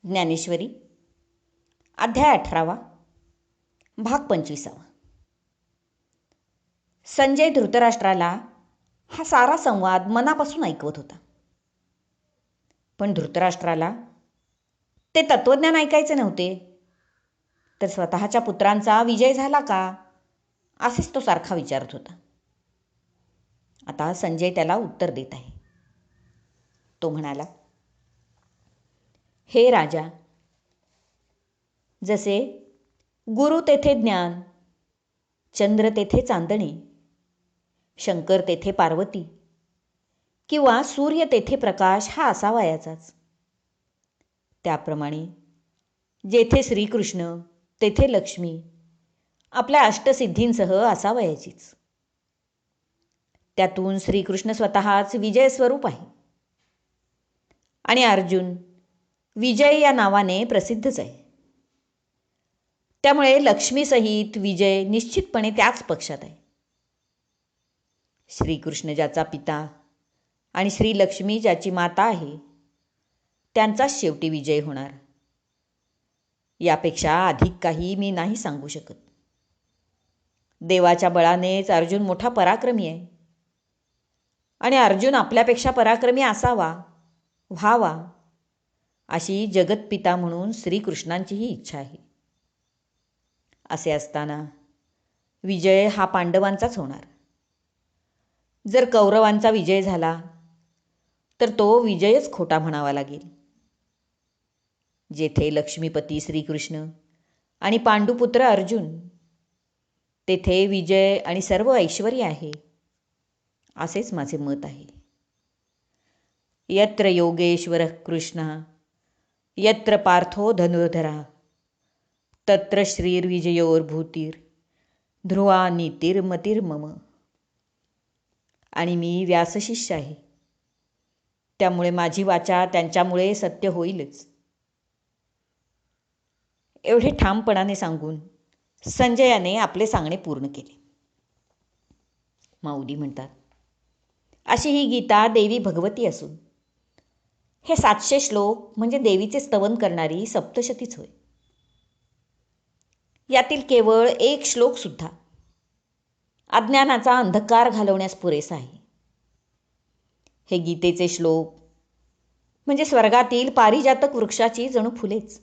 ज्ञानेश्वरी अध्याय 18 भाग 25. संजय धृतराष्ट्राला हा सारा संवाद मनापासून ऐकवत होता. पण धृतराष्ट्राला ते तत्त्वज्ञान ऐकायचे नव्हते, तर स्वतःच्या पुत्रांचा विजय झाला का असेच तो सारखा विचारत होता. आता संजय त्याला उत्तर देत आहे. तो म्हणाला, हे राजा, जसे गुरु तेथे ज्ञान, चंद्र तेथे चांदणे, शंकर तेथे पार्वती किंवा सूर्य तेथे प्रकाश हा असावयाचाच, त्याप्रमाणे जेथे श्रीकृष्ण तेथे लक्ष्मी आपल्या अष्टसिद्धींसह असावयाचीच. त्यातून श्रीकृष्ण स्वतःच विजय स्वरूप आहे आणि अर्जुन विजय या नावाने प्रसिद्धच आहे. त्यामुळे लक्ष्मीसहित विजय निश्चितपणे त्याच पक्षात आहे. श्रीकृष्ण ज्याचा पिता आणि श्रीलक्ष्मी ज्याची माता आहे, त्यांचाच शेवटी विजय होणार. यापेक्षा अधिक काही मी नाही सांगू शकत. देवाच्या बळानेच अर्जुन मोठा पराक्रमी आहे आणि अर्जुन आपल्यापेक्षा पराक्रमी असावा, व्हावा, अशी जगतपिता म्हणून श्रीकृष्णांचीही इच्छा आहे. असे असताना विजय हा पांडवांचाच होणार. जर कौरवांचा विजय झाला तर तो विजयच खोटा म्हणावा लागेल. जेथे लक्ष्मीपती श्रीकृष्ण आणि पांडुपुत्र अर्जुन, तेथे विजय आणि सर्व ऐश्वर्य आहे, असेच माझे मत आहे. यत्र योगेश्वरः कृष्णः यत्र पार्थो धनुर्धरः तत्र श्रीर्विजयोर्भूतिर् ध्रुवा नीतिर्मतिर्मम. आणि मी व्यासशिष्य आहे, त्यामुळे माझी वाचा त्यांच्यामुळे सत्य होईलच. एवढे ठामपणाने सांगून संजयाने आपले सांगणे पूर्ण केले. माऊली म्हणतात, अशी ही गीता देवी भगवती असून हे 700 श्लोक म्हणजे देवीचे स्तवन करणारी सप्तशतीच होय. यातील केवळ एक श्लोक सुद्धा अज्ञानाचा अंधकार घालवण्यास पुरेसा आहे. हे गीतेचे श्लोक म्हणजे स्वर्गातील पारिजातक वृक्षाची जणू फुलेच.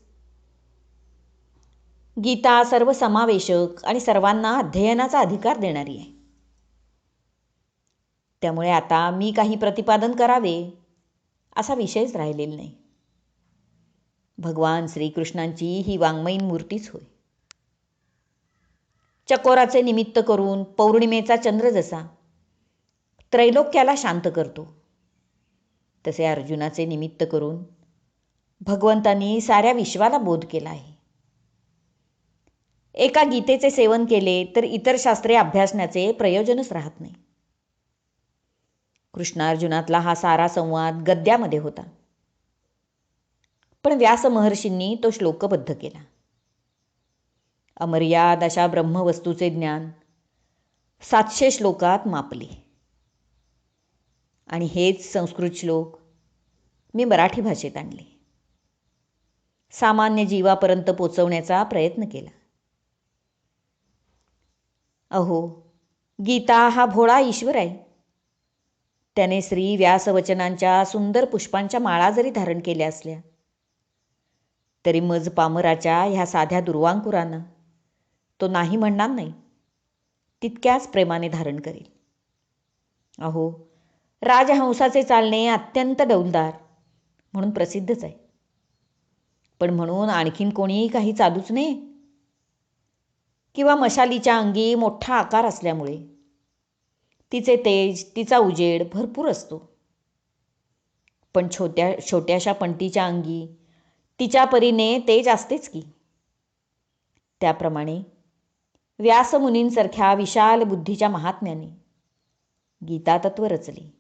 गीता सर्वसमावेशक आणि सर्वांना अध्ययनाचा अधिकार देणारी आहे. त्यामुळे आता मी काही प्रतिपादन करावे असा विषयच राहिलेला नाही. भगवान श्रीकृष्णांची ही वाङ्मयीन मूर्तीच होय. चकोराचे निमित्त करून पौर्णिमेचा चंद्र जसा त्रैलोक्याला शांत करतो, तसे अर्जुनाचे निमित्त करून भगवंतांनी साऱ्या विश्वाला बोध केला आहे. एका गीतेचे सेवन केले तर इतर शास्त्रे अभ्यासण्याचे प्रयोजनच राहत नाही. कृष्णार्जुनातला हा सारा संवाद गद्यामध्ये होता, पण व्यास महर्षींनी तो श्लोकबद्ध केला. अमर्याद अशा ब्रह्मवस्तूचे ज्ञान 700 श्लोकात मापले आणि हेच संस्कृत श्लोक मी मराठी भाषेत आणले. सामान्य जीवापर्यंत पोचवण्याचा प्रयत्न केला. अहो, गीता हा भोळा ईश्वर आहे. त्याने श्री व्यासवचनांच्या सुंदर पुष्पांच्या माळा जरी धारण केल्या असल्या तरी मज पामराच्या ह्या साध्या दुर्वांकुरांना तो नाही म्हणणार नाही, तितक्याच प्रेमाने धारण करेल. अहो, राजहंसाचे चालणे अत्यंत डौलदार म्हणून प्रसिद्धच आहे. पण म्हणून आणखीन कोणीही काही चालूच नये किंवा मशालीच्या अंगी मोठा आकार असल्यामुळे तिचे तेज, तिचा उजेड भरपूर असतो. पण छोट्याशा पंटीच्या अंगी तिच्या परीने तेज असतेच की. त्याप्रमाणे व्यासमुनींसारख्या विशाल बुद्धीच्या महात्म्याने गीता तत्व रचले,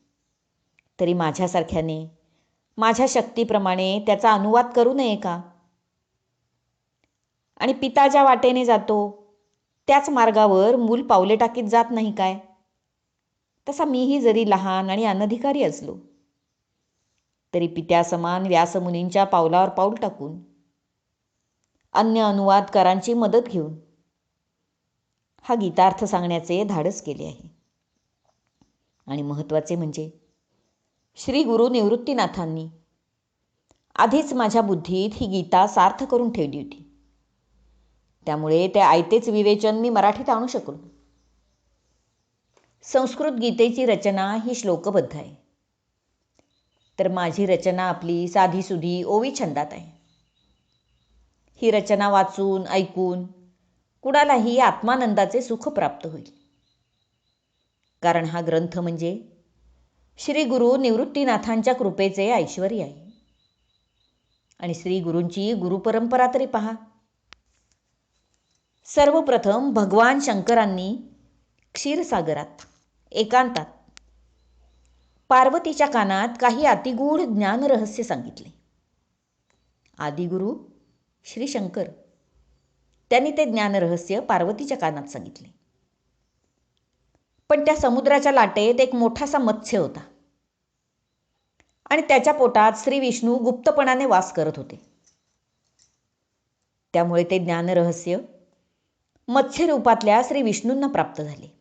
तरी माझ्यासारख्याने माझ्या शक्तीप्रमाणे त्याचा अनुवाद करू नये का? आणि पिता ज्या वाटेने जातो त्याच मार्गावर मूल पावले टाकीत जात नाही काय? तसा मीही जरी लहान आणि अनधिकारी असलो तरी पित्यासमान व्यासमुनींच्या पावलावर पाऊल टाकून, अन्य अनुवादकारांची मदत घेऊन हा गीतार्थ सांगण्याचे धाडस केले आहे. आणि महत्त्वाचे म्हणजे श्री गुरु निवृत्तीनाथांनी आधीच माझ्या बुद्धीत ही गीता सार्थ करून ठेवली होती. त्यामुळे ते आयतेच विवेचन मी मराठीत आणू शकलो. संस्कृत गीतेची रचना ही श्लोकबद्ध आहे, तर माझी रचना आपली साधीसुधी ओवी छंदात आहे. ही रचना वाचून ऐकून कुणालाही आत्मानंदाचे सुख प्राप्त होईल. कारण हा ग्रंथ म्हणजे श्री गुरु निवृत्तीनाथांच्या कृपेचे ऐश्वर्य आहे. आणि श्री गुरूंची गुरुपरंपरा तरी पहा. सर्वप्रथम भगवान शंकरांनी क्षीरसागरात एकांतात पार्वतीच्या कानात काही अतिगूढ ज्ञानरहस्य सांगितले. आदिगुरु श्री शंकर त्यांनी ते ज्ञानरहस्य पार्वतीच्या कानात सांगितले. पण त्या समुद्राच्या लाटेत एक मोठासा मत्स्य होता आणि त्याच्या पोटात श्री विष्णू गुप्तपणाने वास करत होते. त्यामुळे ते ज्ञानरहस्य मत्स्य रूपातल्या श्री विष्णूंना प्राप्त झाले.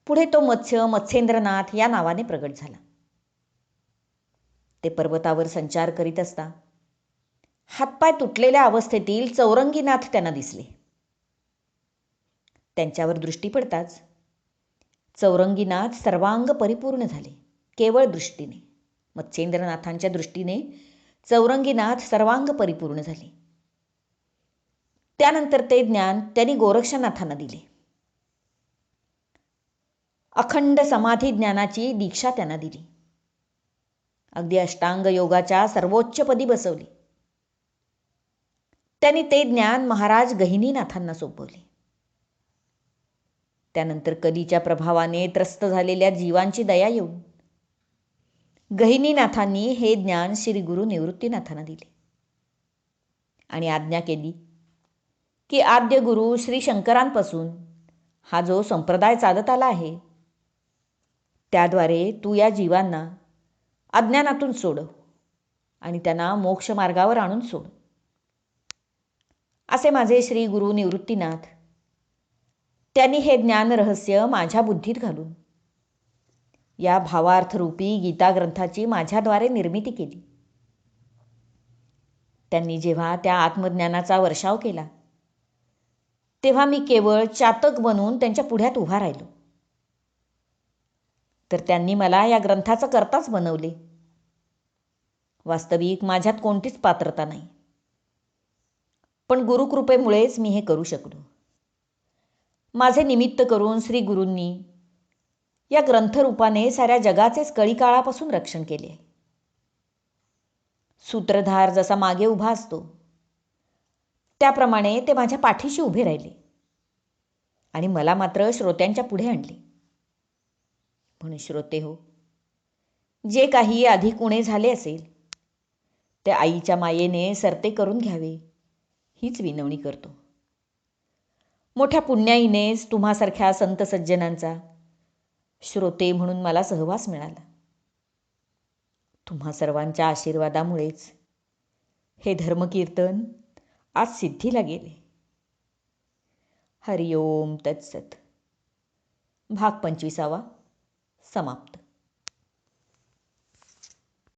पुढे तो मत्स्य मत्स्येंद्रनाथ या नावाने प्रगट झाला. ते पर्वतावर संचार करीत असता हातपाय तुटलेल्या अवस्थेतील चौरंगीनाथ त्यांना दिसले. त्यांच्यावर दृष्टी पडताच चौरंगीनाथ सर्वांग परिपूर्ण झाले. केवळ दृष्टीने, मत्स्येंद्रनाथांच्या दृष्टीने चौरंगीनाथ सर्वांग परिपूर्ण झाले. त्यानंतर ते ज्ञान त्यांनी गोरक्षनाथांना दिले. अखंड समाधी ज्ञानाची दीक्षा त्यांना दिली. अगदी अष्टांग योगाच्या सर्वोच्चपदी बसवली. त्यांनी ते ज्ञान महाराज गहिनीनाथांना सोपवले. त्यानंतर कलीच्या प्रभावाने त्रस्त झालेल्या जीवांची दया येऊन गहिनीनाथांनी हे ज्ञान श्री गुरु निवृत्तीनाथांना दिले आणि आज्ञा केली की आद्य गुरु श्री शंकरांपासून हा जो संप्रदाय चालत आला आहे त्याद्वारे तू या जीवांना अज्ञानातून सोडव आणि त्यांना मोक्ष मार्गावर आणून सोड. असे माझे श्री गुरु निवृत्तीनाथ त्यांनी हे ज्ञान रहस्य माझ्या बुद्धीत घालून या भावार्थरूपी गीता ग्रंथाची माझ्याद्वारे निर्मिती केली. त्यांनी जेव्हा त्या आत्मज्ञानाचा वर्षाव केला तेव्हा मी केवळ चातक बनून त्यांच्या पुढ्यात उभा राहिलो. तर त्यांनी मला या ग्रंथाचा कर्ताच बनवले. वास्तविक माझ्यात कोणतीच पात्रता नाही, पण गुरुकृपेमुळेच मी हे करू शकलो. माझे निमित्त करून श्री गुरूंनी या ग्रंथरूपाने साऱ्या जगाचेच कळीकाळापासून रक्षण केले. सूत्रधार जसा मागे उभा असतो त्याप्रमाणे ते माझ्या पाठीशी उभे राहिले आणि मला मात्र श्रोत्यांच्या पुढे आणले. म्हणून श्रोते हो, जे काही अधिक उणे झाले असेल ते आईच्या मायेने सरते करून घ्यावे हीच विनवणी करतो. मोठ्या पुण्याईनेच तुम्हासारख्या संत सज्जनांचा श्रोते म्हणून मला सहवास मिळाला. तुम्हा सर्वांच्या आशीर्वादामुळेच हे धर्मकीर्तन आज सिद्धीला गेले. हरिओम तत्सत. भाग 25 समाप्त.